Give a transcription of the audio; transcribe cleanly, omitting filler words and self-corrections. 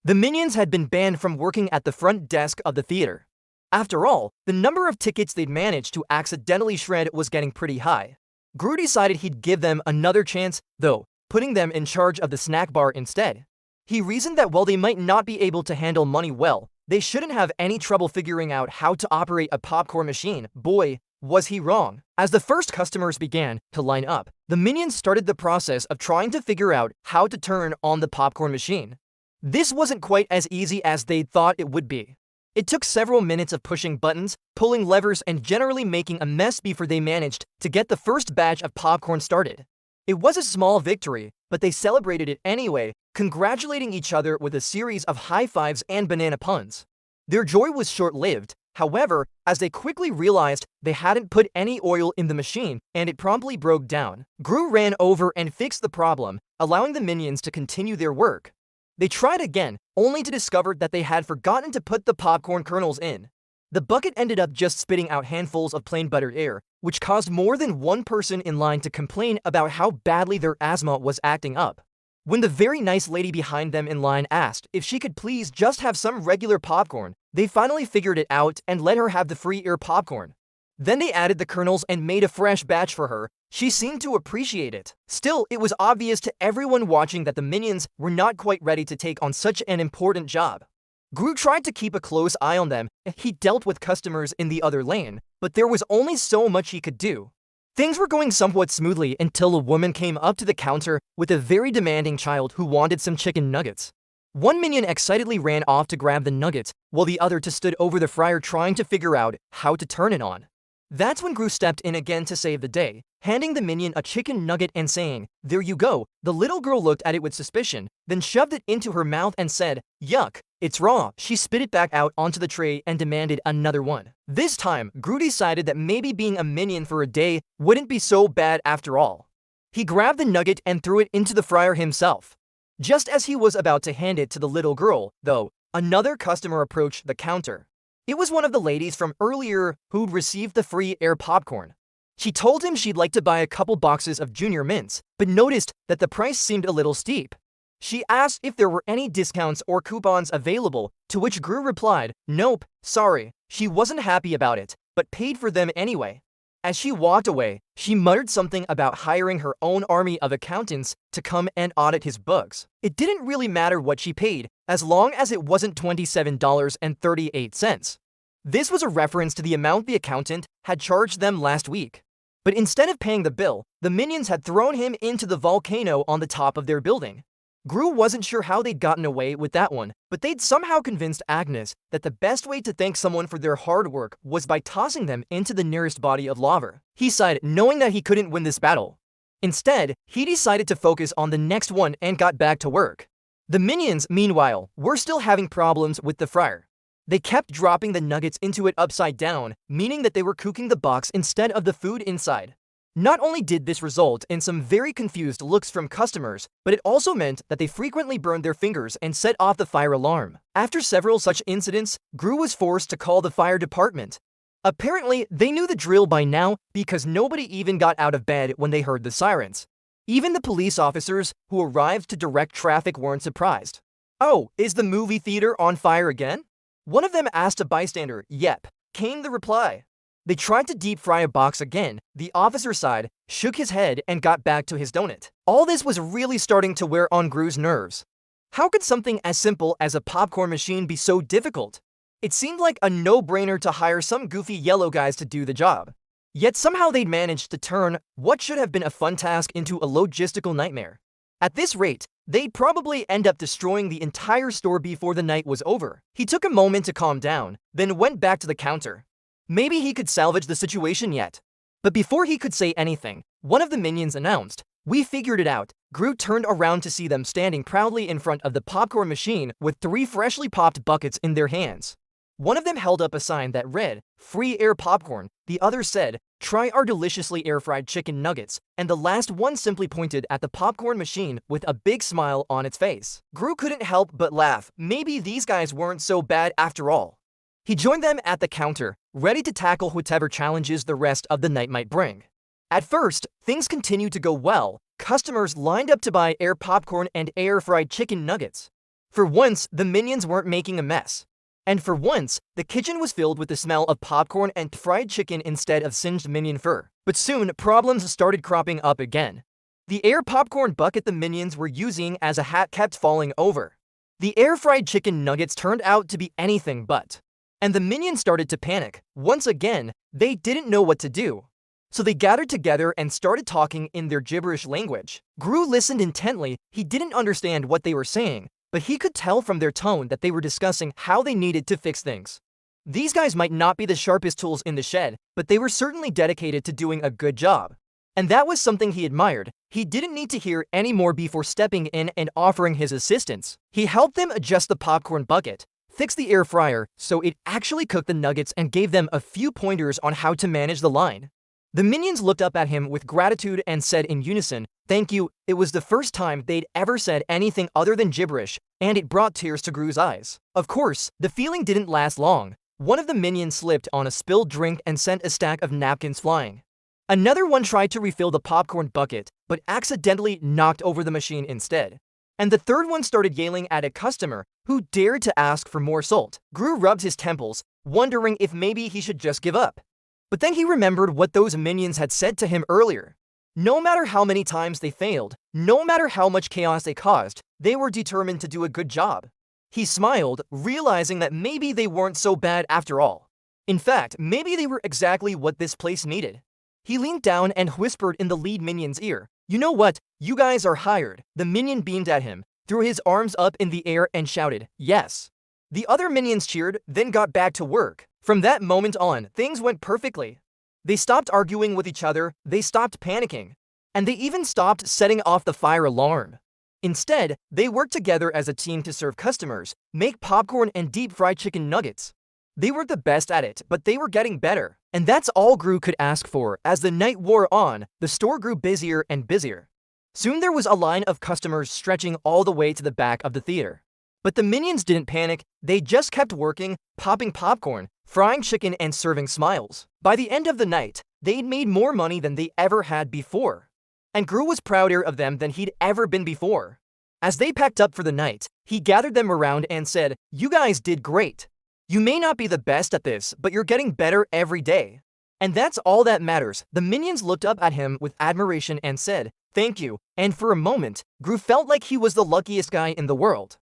The minions had been banned from working at the front desk of the theater. After all, the number of tickets they'd managed to accidentally shred was getting pretty high. Gru decided he'd give them another chance, though, putting them in charge of the snack bar instead. He reasoned that while they might not be able to handle money well, they shouldn't have any trouble figuring out how to operate a popcorn machine. Boy, was he wrong. As the first customers began to line up, the minions started the process of trying to figure out how to turn on the popcorn machine. This wasn't quite as easy as they'd thought it would be. It took several minutes of pushing buttons, pulling levers, and generally making a mess before they managed to get the first batch of popcorn started. It was a small victory, but they celebrated it anyway, congratulating each other with a series of high fives and banana puns. Their joy was short-lived, however, as they quickly realized they hadn't put any oil in the machine and it promptly broke down. Gru ran over and fixed the problem, allowing the minions to continue their work. They tried again, only to discover that they had forgotten to put the popcorn kernels in. The bucket ended up just spitting out handfuls of plain buttered air, which caused more than one person in line to complain about how badly their asthma was acting up. When the very nice lady behind them in line asked if she could please just have some regular popcorn, they finally figured it out and let her have the free air popcorn. Then they added the kernels and made a fresh batch for her. She seemed to appreciate it. Still, it was obvious to everyone watching that the minions were not quite ready to take on such an important job. Gru tried to keep a close eye on them. He dealt with customers in the other lane, but there was only so much he could do. Things were going somewhat smoothly until a woman came up to the counter with a very demanding child who wanted some chicken nuggets. One minion excitedly ran off to grab the nuggets, while the other stood over the fryer trying to figure out how to turn it on. That's when Gru stepped in again to save the day, handing the minion a chicken nugget and saying, "There you go." The little girl looked at it with suspicion, then shoved it into her mouth and said, "Yuck, it's raw." She spit it back out onto the tray and demanded another one. This time, Gru decided that maybe being a minion for a day wouldn't be so bad after all. He grabbed the nugget and threw it into the fryer himself. Just as he was about to hand it to the little girl, though, another customer approached the counter. It was one of the ladies from earlier who'd received the free air popcorn. She told him she'd like to buy a couple boxes of Junior Mints, but noticed that the price seemed a little steep. She asked if there were any discounts or coupons available, to which Gru replied, "Nope, sorry." She wasn't happy about it, but paid for them anyway. As she walked away, she muttered something about hiring her own army of accountants to come and audit his books. It didn't really matter what she paid, as long as it wasn't $27.38. This was a reference to the amount the accountant had charged them last week. But instead of paying the bill, the minions had thrown him into the volcano on the top of their building. Gru wasn't sure how they'd gotten away with that one, but they'd somehow convinced Agnes that the best way to thank someone for their hard work was by tossing them into the nearest body of lava. He sighed, knowing that he couldn't win this battle. Instead, he decided to focus on the next one and got back to work. The minions, meanwhile, were still having problems with the fryer. They kept dropping the nuggets into it upside down, meaning that they were cooking the box instead of the food inside. Not only did this result in some very confused looks from customers, but it also meant that they frequently burned their fingers and set off the fire alarm. After several such incidents, Gru was forced to call the fire department. Apparently, they knew the drill by now because nobody even got out of bed when they heard the sirens. Even the police officers who arrived to direct traffic weren't surprised. "Oh, is the movie theater on fire again?" One of them asked a bystander. "Yep," came the reply. They tried to deep fry a box again. The officer sighed, shook his head, and got back to his donut. All this was really starting to wear on Gru's nerves. How could something as simple as a popcorn machine be so difficult? It seemed like a no-brainer to hire some goofy yellow guys to do the job. Yet somehow they'd managed to turn what should have been a fun task into a logistical nightmare. At this rate, they'd probably end up destroying the entire store before the night was over. He took a moment to calm down, then went back to the counter. Maybe he could salvage the situation yet. But before he could say anything, one of the minions announced, "We figured it out." Gru turned around to see them standing proudly in front of the popcorn machine with 3 freshly popped buckets in their hands. One of them held up a sign that read, "Free air popcorn." The other said, "Try our deliciously air-fried chicken nuggets." And the last one simply pointed at the popcorn machine with a big smile on its face. Gru couldn't help but laugh. Maybe these guys weren't so bad after all. He joined them at the counter, ready to tackle whatever challenges the rest of the night might bring. At first, things continued to go well. Customers lined up to buy air popcorn and air-fried chicken nuggets. For once, the minions weren't making a mess. And for once, the kitchen was filled with the smell of popcorn and fried chicken instead of singed minion fur. But soon, problems started cropping up again. The air popcorn bucket the minions were using as a hat kept falling over. The air-fried chicken nuggets turned out to be anything but. And the minions started to panic. Once again, they didn't know what to do. So they gathered together and started talking in their gibberish language. Gru listened intently. He didn't understand what they were saying, but he could tell from their tone that they were discussing how they needed to fix things. These guys might not be the sharpest tools in the shed, but they were certainly dedicated to doing a good job. And that was something he admired. He didn't need to hear any more before stepping in and offering his assistance. He helped them adjust the popcorn bucket, fix the air fryer so it actually cooked the nuggets, and gave them a few pointers on how to manage the line. The minions looked up at him with gratitude and said in unison, "Thank you." It was the first time they'd ever said anything other than gibberish, and it brought tears to Gru's eyes. Of course, the feeling didn't last long. One of the minions slipped on a spilled drink and sent a stack of napkins flying. Another one tried to refill the popcorn bucket, but accidentally knocked over the machine instead. And the third one started yelling at a customer who dared to ask for more salt. Gru rubbed his temples, wondering if maybe he should just give up. But then he remembered what those minions had said to him earlier. No matter how many times they failed, no matter how much chaos they caused, they were determined to do a good job. He smiled, realizing that maybe they weren't so bad after all. In fact, maybe they were exactly what this place needed. He leaned down and whispered in the lead minion's ear, "You know what? You guys are hired." The minion beamed at him, threw his arms up in the air and shouted, "Yes." The other minions cheered, then got back to work. From that moment on, things went perfectly. They stopped arguing with each other, they stopped panicking, and they even stopped setting off the fire alarm. Instead, they worked together as a team to serve customers, make popcorn and deep-fried chicken nuggets. They were the best at it, but they were getting better. And that's all Gru could ask for. As the night wore on, the store grew busier and busier. Soon there was a line of customers stretching all the way to the back of the theater. But the minions didn't panic, they just kept working, popping popcorn, frying chicken, and serving smiles. By the end of the night, they'd made more money than they ever had before. And Gru was prouder of them than he'd ever been before. As they packed up for the night, he gathered them around and said, "You guys did great. You may not be the best at this, but you're getting better every day. And that's all that matters." The minions looked up at him with admiration and said, "Thank you." And for a moment, Gru felt like he was the luckiest guy in the world.